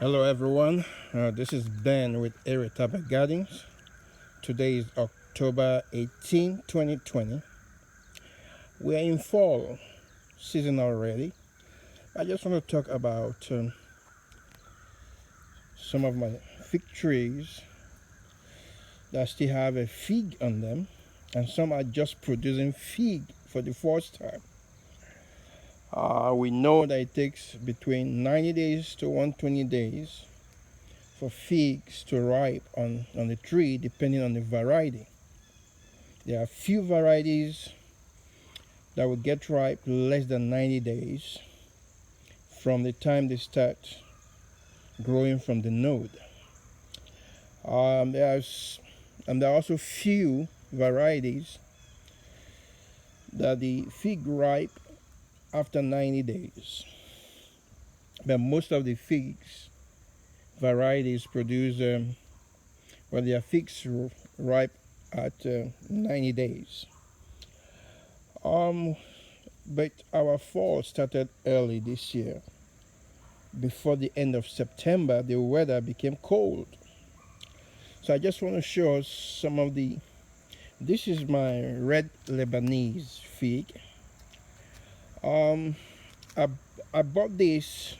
Hello everyone, this is Ben with Unripe Gardens. Today is October 18, 2020. We are in fall season already. I just want to talk about some of my fig trees that still have a fig on them, and some are just producing fig for the first time. We know that it takes between 90 days to 120 days for figs to ripe on the tree depending on the variety. There are few varieties that will get ripe less than 90 days from the time they start growing from the node. There are also few varieties that the fig ripe after 90 days. But most of the figs varieties produce, their figs ripe at 90 days. But our fall started early this year. Before the end of September, the weather became cold. So I just want to show us some of the. This is my red Lebanese fig. Um, I, I bought this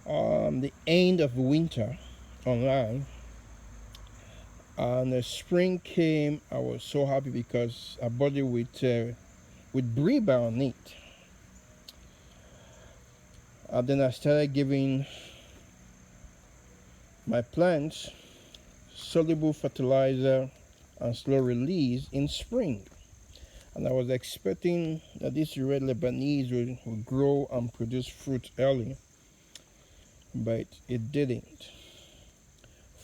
the end of winter online, and the spring came. I was so happy because I bought it with Briba on it. And then I started giving my plants soluble fertilizer and slow release in spring. And I was expecting that this red Lebanese would grow and produce fruit early, but it didn't.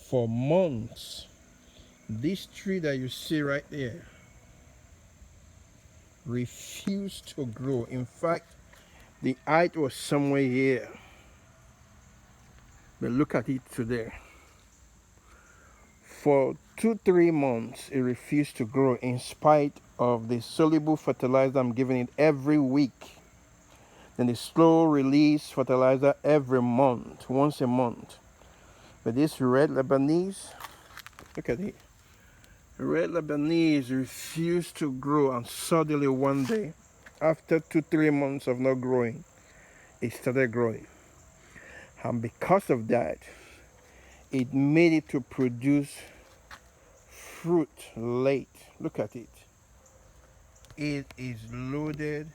For months, this tree that you see right there refused to grow. In fact, the height was somewhere here. But look at it today. For 2-3 months, it refused to grow in spite of the soluble fertilizer I'm giving it every week. Then the slow release fertilizer every month, once a month. But this red Lebanese, look at it. Red Lebanese refused to grow, and suddenly one day, after 2-3 months of not growing, it started growing. And because of that, it made it to produce fruit late. Look at it. It is loaded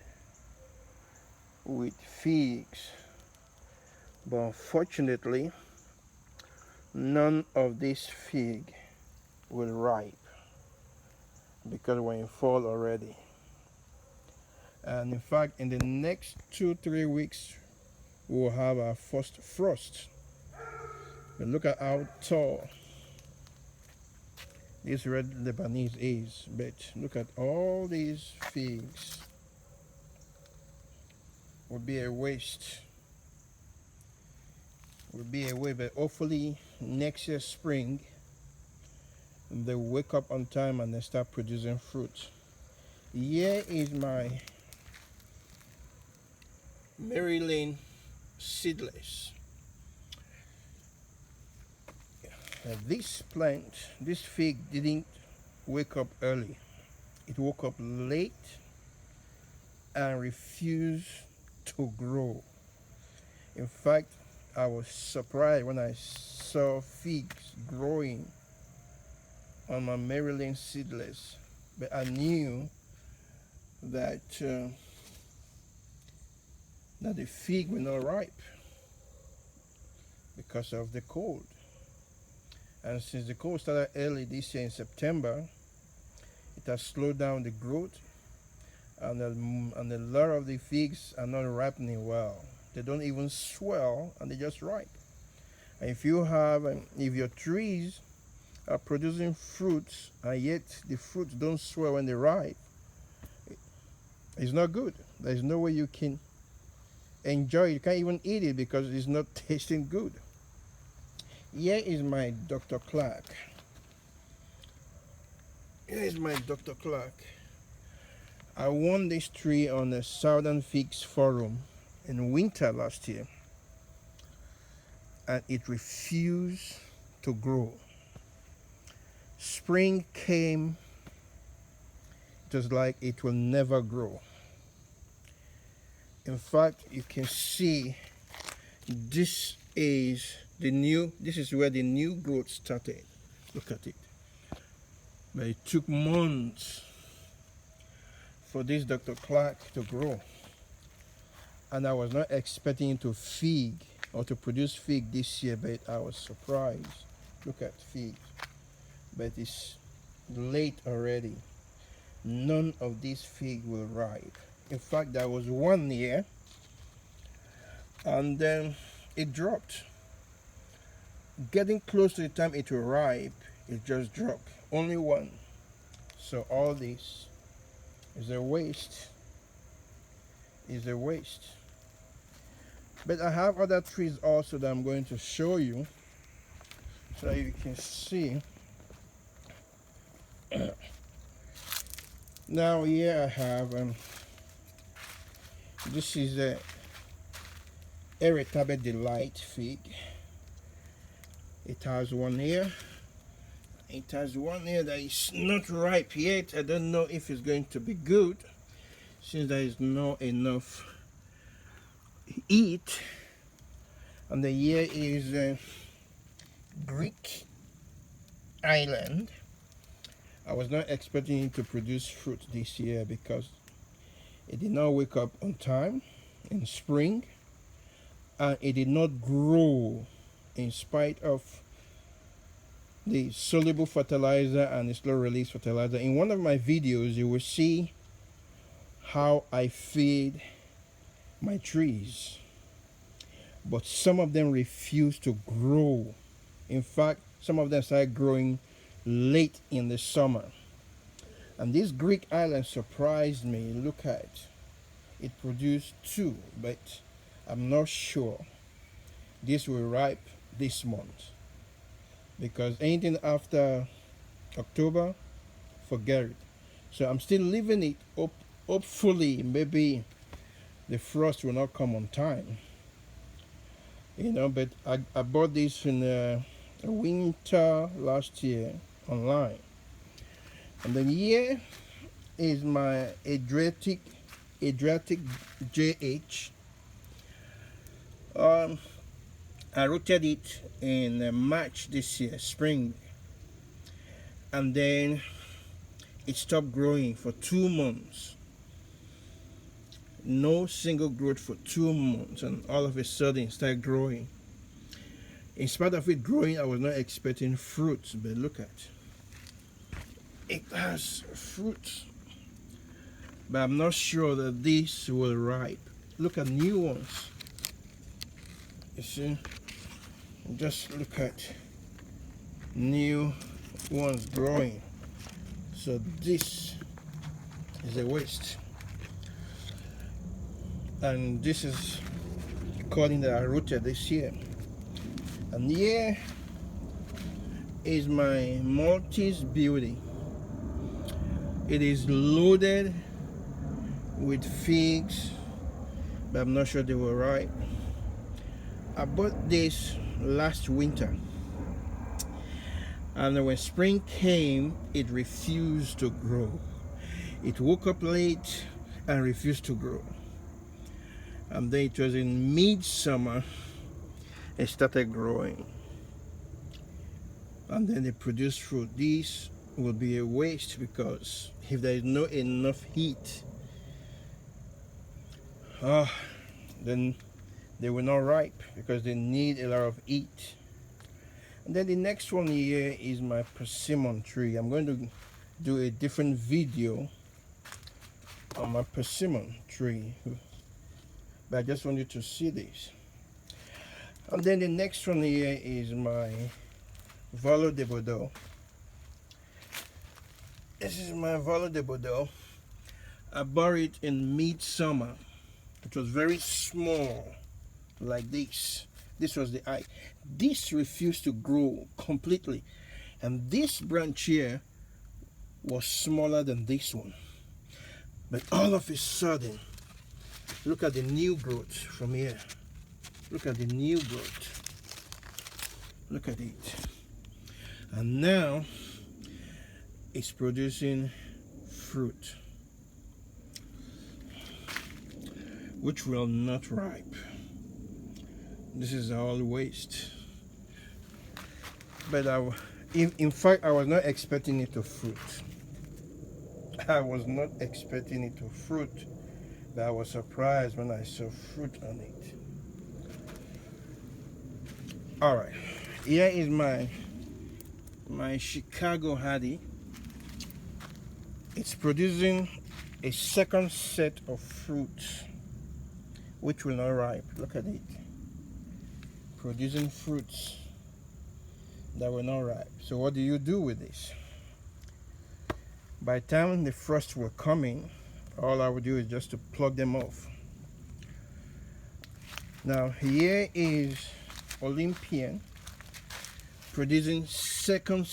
with figs, but unfortunately, none of this fig will ripe because we're in fall already. And in fact, in the next 2-3 weeks, we'll have our first frost. But look at how tall this red Lebanese is. But look at all these figs. Would be a waste. Would be a waste. But hopefully next year spring they wake up on time and they start producing fruit. Here is my Maryland seedless. This plant, this fig didn't wake up early. It woke up late and refused to grow. In fact, I was surprised when I saw figs growing on my Maryland seedless, but I knew that that the fig will not ripe because of the cold. And since the cold started early this year in September, it has slowed down the growth, and a lot of the figs are not ripening well. They don't even swell, and they just ripe. And if your trees are producing fruits and yet the fruits don't swell when they ripe, it's not good. There's no way you can enjoy it. You can't even eat it because it's not tasting good. Here is my Dr. Clark. Here is my Dr. Clark. I won this tree on the Southern Figs Forum in winter last year. and it refused to grow. Spring came, just like it will never grow. In fact, you can see this is where the new growth started. Look at it. But it took months for this Dr. Clark to grow. And I was not expecting it to fig or to produce fig this year, but I was surprised. Look at fig. But it's late already. None of these fig will ripe. In fact, there was one year and then it dropped. Getting close to the time it will ripe, it just dropped. Only one. So all this is a waste. But I have other trees also that I'm going to show you so that you can see. Now here I have this is a Irritable Delight fig. It has one here. It has one here that is not ripe yet. I don't know if it's going to be good since there is not enough heat. And the here is Greek Island. I was not expecting it to produce fruit this year because it did not wake up on time in spring, and it did not grow in spite of the soluble fertilizer and the slow release fertilizer. In one of my videos you will see how I feed my trees, but some of them refuse to grow. In fact, some of them started growing late in the summer. And this Greek Island surprised me. Look at it. It produced 2, but I'm not sure this will ripe this month, because anything after October, forget it. So I'm still leaving it up. Hopefully maybe the frost will not come on time, but I bought this in the winter last year online. And then here is my Adriatic JH. I rooted it in March this year, spring, and then it stopped growing for 2 months. No single growth for 2 months, and all of a sudden it started growing. In spite of it growing, I was not expecting fruits, but look at it has fruits, but I'm not sure that this will ripe. Look at new ones. You see, just look at new ones growing. So this is a waste, and this is according that I rooted this year. And here is my Maltese Beauty. It is loaded with figs, but I'm not sure they were ripe. I bought this last winter, and when spring came, it refused to grow. It woke up late and refused to grow. And then it was in midsummer it started growing, and then it produced fruit. This will be a waste because if there is not enough heat, then they will not ripe because they need a lot of heat. And then the next one here is my persimmon tree. I'm going to do a different video on my persimmon tree, but I just want you to see this. And then the next one here is my Valo de Bordeaux. This is my Valo de Bordeaux. I bought it in midsummer. It was very small, like this. This was the eye. This refused to grow completely, and this branch here was smaller than this one. But all of a sudden, look at the new growth from here. Look at the new growth. Look at it. And now it's producing fruit, which will not ripe. This is all waste. But in fact, I was not expecting it to fruit. I was not expecting it to fruit, but I was surprised when I saw fruit on it. All right, here is my Chicago Hattie. It's producing a second set of fruits, which will not ripe. Look at it, producing fruits that will not ripe. So what do you do with this? By the time the frost will come in, all I would do is just to plug them off. Now here is Olympian producing second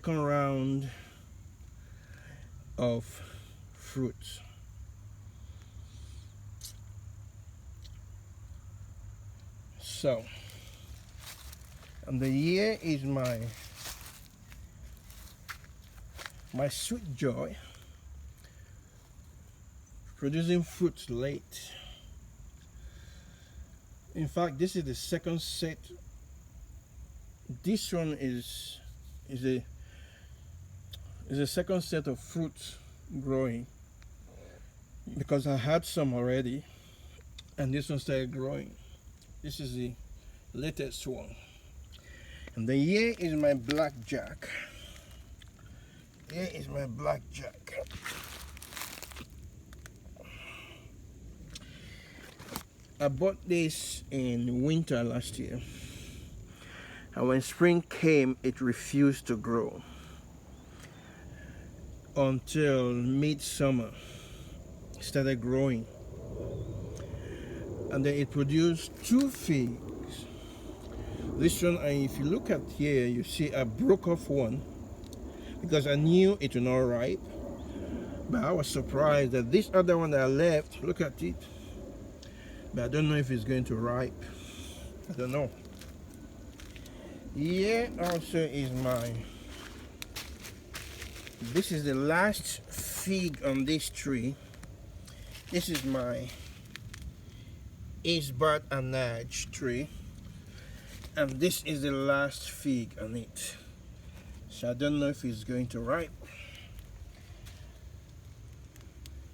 round of fruits. So, and the year is my Sweet Joy producing fruits late. In fact, this is the second set. This one is a second set of fruits growing, because I had some already and this one started growing. This is the latest one. And then here is my blackjack. Here is my blackjack. I bought this in winter last year, and when spring came, it refused to grow until midsummer. It started growing, and then it produced 2 figs. This one, and if you look at here, you see I broke off one because I knew it would not ripe, but I was surprised that this other one that I left, look at it, but I don't know if it's going to ripe. I don't know. Here also is this is the last fig on this tree. This is my Panache tree, and this is the last fig on it. So I don't know if it's going to ripe.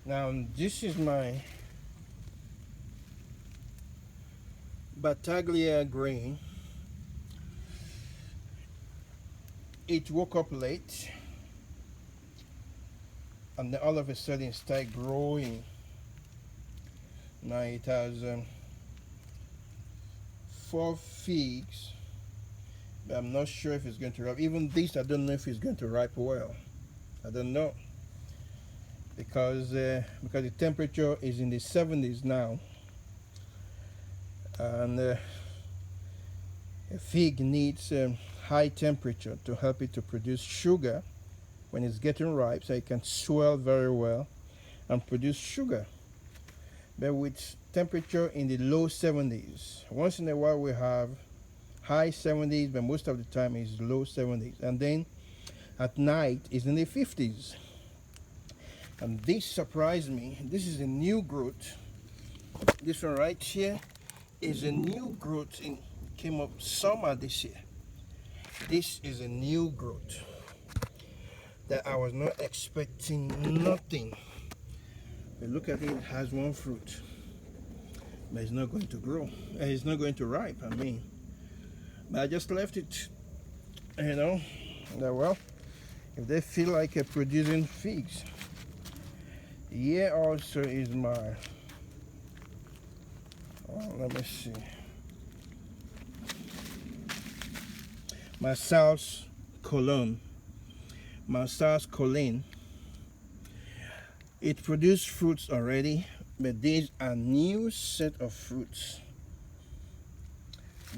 Now this is my Battaglia grain. It woke up late, and then all of a sudden it started growing. Now it has 4 figs, but I'm not sure if it's going to ripe. Even this, I don't know if it's going to ripe well. I don't know, because the temperature is in the 70s now, and a fig needs high temperature to help it to produce sugar when it's getting ripe, so it can swell very well and produce sugar. But with temperature in the low 70s, once in a while we have high 70s, but most of the time it's low 70s, and then at night it's in the 50s. And this surprised me. This is a new growth. This one right here is a new growth. It came up summer this year. This is a new growth that I was not expecting nothing. But look at it, it has 1 fruit, but it's not going to grow. It's not going to ripe, I mean. But I just left it, you know, that well, if they feel like producing figs. Here also is my, let me see, my South Colon. It produced fruits already, but these are new set of fruits.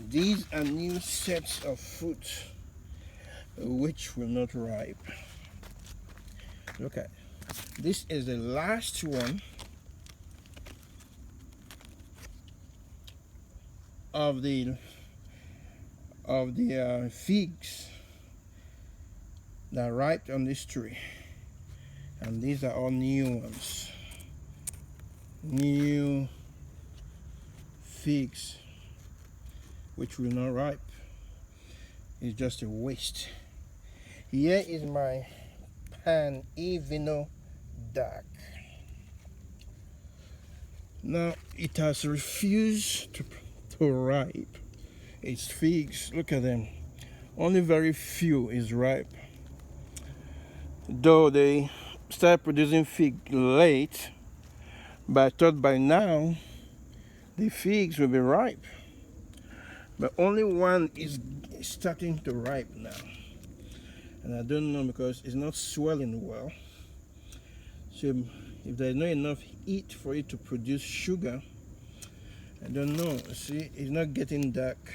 These are new sets of fruits which will not ripe. Look at this. Is the last one of the of the figs that are ripe on this tree. And these are all new ones. New figs which will not ripe. It's just a waste. Here is my Panache dark. Now it has refused to ripe. Its figs, look at them. Only very few is ripe. Though they start producing fig late, but I thought by now the figs will be ripe. But only one is starting to ripe now. And I don't know because it's not swelling well. So if there's not enough heat for it to produce sugar, I don't know. See, it's not getting dark.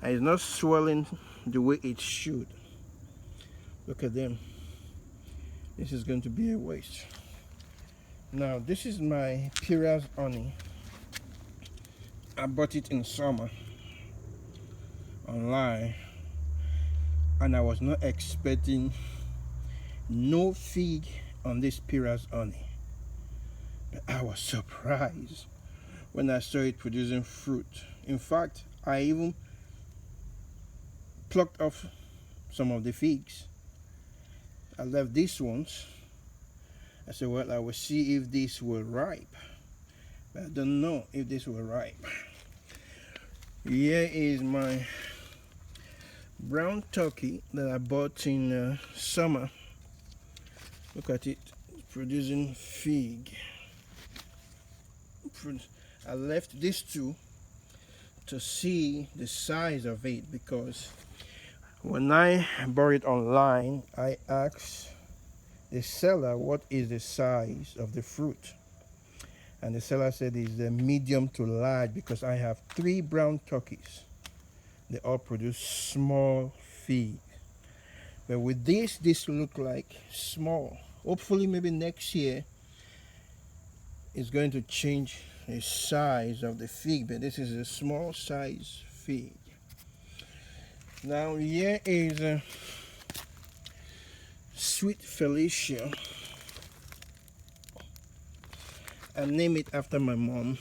And it's not swelling the way it should. Look at them. This is going to be a waste. Now, this is my Panache honey. I bought it in summer online, and I was not expecting no fig on this Panache honey. But I was surprised when I saw it producing fruit. In fact, I even plucked off some of the figs. I left these ones. I said, well, I will see if this will ripe. But I don't know if this will ripe. Here is my brown turkey that I bought in summer. Look at it, producing fig. I left these two to see the size of it, because when I bought it online, I asked the seller what is the size of the fruit, and the seller said it's a medium to large, because I have 3 brown turkeys. They all produce small fig. But with this look like small. Hopefully maybe next year it's going to change the size of the fig, but this is a small size fig. Now here is Sweet Felicia. I named it after my mom.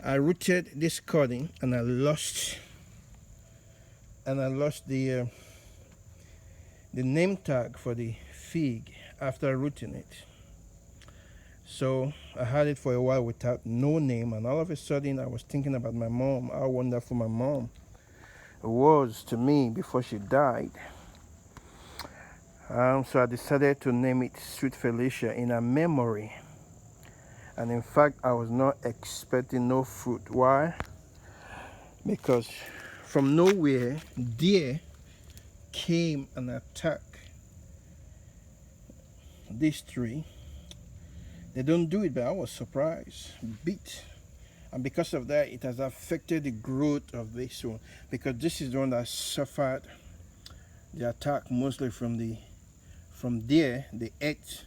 I rooted this cutting and I lost the name tag for the fig after rooting it. So I had it for a while without no name, and all of a sudden I was thinking about my mom, how wonderful my mom was to me before she died. So I decided to name it Sweet Felicia in her memory. And in fact, I was not expecting no fruit. Why? Because from nowhere, deer came and attacked this tree. They don't do it, but I was surprised, beat. And because of that, it has affected the growth of this one, because this is the one that suffered the attack mostly from deer. They ate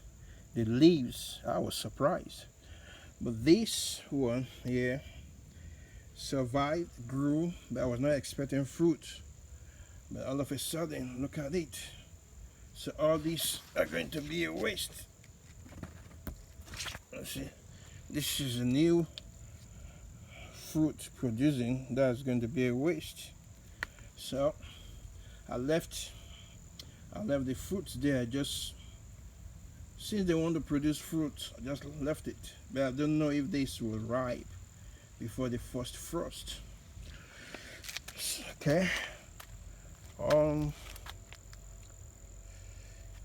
the leaves. I was surprised. But this one here survived, grew, but I was not expecting fruit. But all of a sudden, look at it. So all these are going to be a waste. Let's see. This is a new fruit producing. That's going to be a waste. So I left the fruits there. Just since they want to produce fruit, I just left it. But I don't know if this will ripe before the first frost. Okay.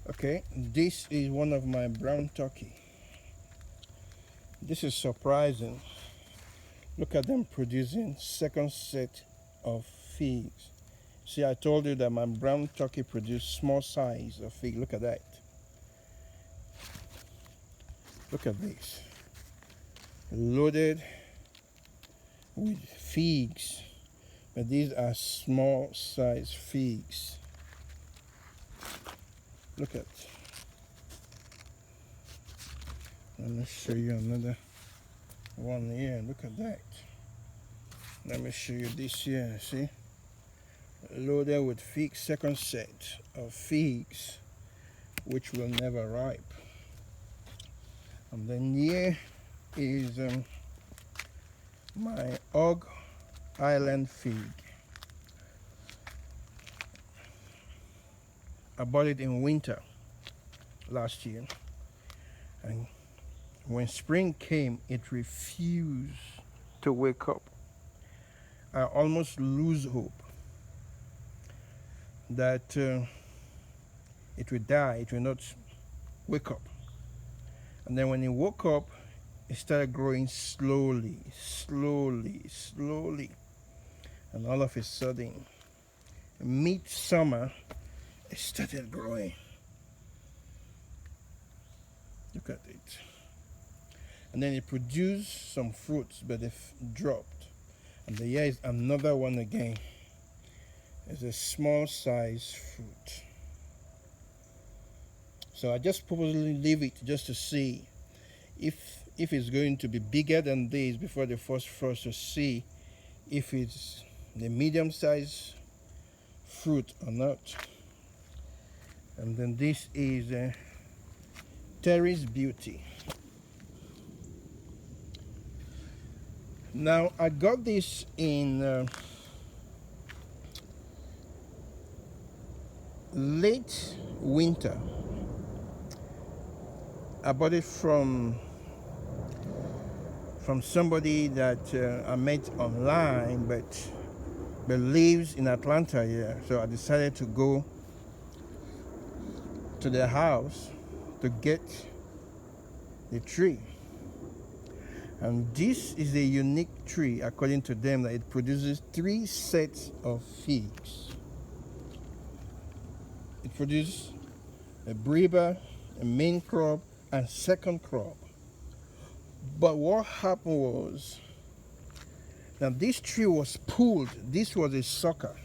Okay, this is one of my brown turkey. This is surprising. Look at them producing second set of figs. See, I told you that my brown turkey produced small size of fig. Look at that. Look at this. Loaded with figs. But these are small size figs. Look at. Let me show you another one here. Look at that. Let me show you this here. See? loaded with figs, second set of figs, which will never ripe. And then here is my Hog Island fig. I bought it in winter last year, and when spring came, it refused to wake up. I almost lose hope that it will die, it will not wake up. And then when it woke up, it started growing slowly, slowly. And all of a sudden, mid-summer, it started growing. Look at it. And then it produced some fruits, but they dropped. And here is another one again. It's a small size fruit. So I just purposely leave it just to see if it's going to be bigger than this before the first frost, to see if it's the medium size fruit or not. And then this is Terry's Beauty. Now I got this in late winter. I bought it from somebody that I met online, but lives in Atlanta here. So I decided to go to their house to get the tree. And this is a unique tree, according to them, that it produces 3 sets of figs. It produces a breeder, a main crop, and second crop. But what happened was that this tree was pulled. This was a sucker.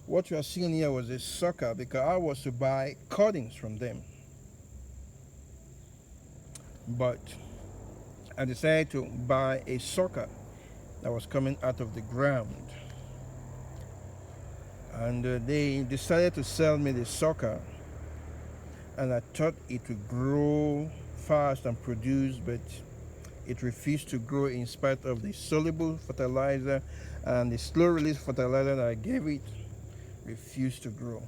What you are seeing here was a sucker, because I was to buy cuttings from them. But I decided to buy a sucker that was coming out of the ground. And they decided to sell me the sucker. And I thought it would grow fast and produce, but it refused to grow in spite of the soluble fertilizer and the slow release fertilizer that I gave it. Refused to grow.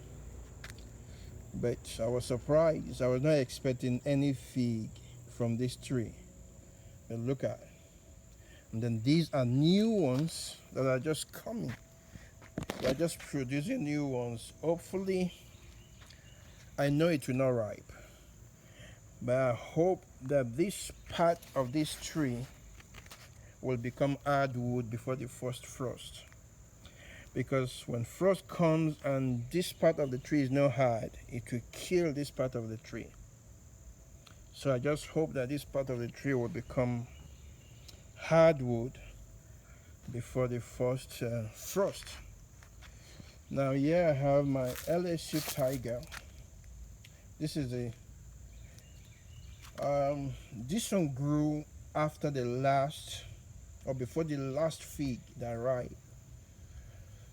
But I was surprised. I was not expecting any fig from this tree. But look at it. And then these are new ones that are just coming. They're just producing new ones. Hopefully, I know it will not ripe, but I hope that this part of this tree will become hardwood before the first frost. Because when frost comes and this part of the tree is not hard, it will kill this part of the tree. So I just hope that this part of the tree will become hardwood before the first frost. Now here I have my LSU Tiger. This is this one grew after the last, or before the last fig that ripe.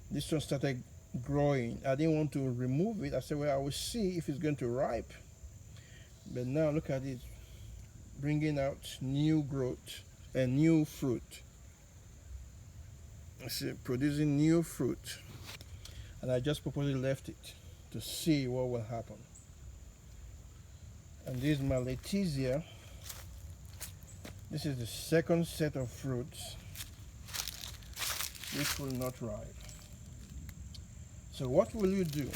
This one started growing. I didn't want to remove it. I said, well, I will see if it's going to ripe. But now look at it, bringing out new growth and new fruit. It's producing new fruit. And I just purposely left it to see what will happen. And this is my Letizia. This is the second set of fruits. This will not ripe. So what will you do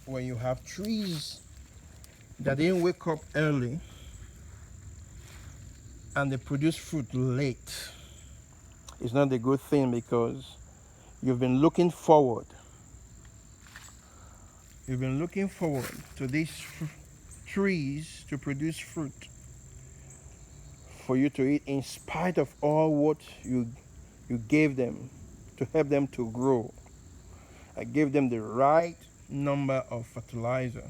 when you have trees that didn't wake up early and they produce fruit late? It's not a good thing, because you've been looking forward. You've been looking forward to these trees to produce fruit for you to eat, in spite of all what you gave them to help them to grow. I gave them the right number of fertilizer,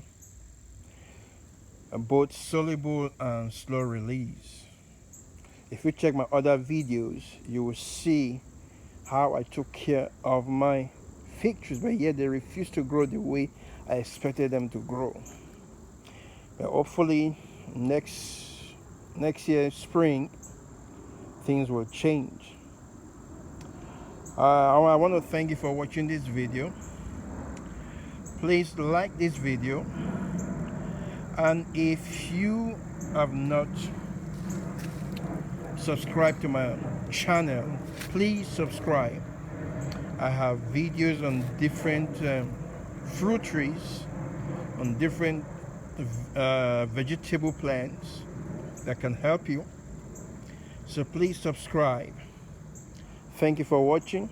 both soluble and slow release. If you check my other videos, you will see how I took care of my fig trees, but yet they refuse to grow the way I expected them to grow. But hopefully next year spring things will change. I want to thank you for watching this video. Please like this video, and if you have not subscribed to my channel, please subscribe. I have videos on different fruit trees, on different vegetable plants that can help you. So please subscribe. Thank you for watching.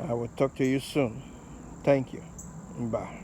I will talk to you soon. Thank you. Bye.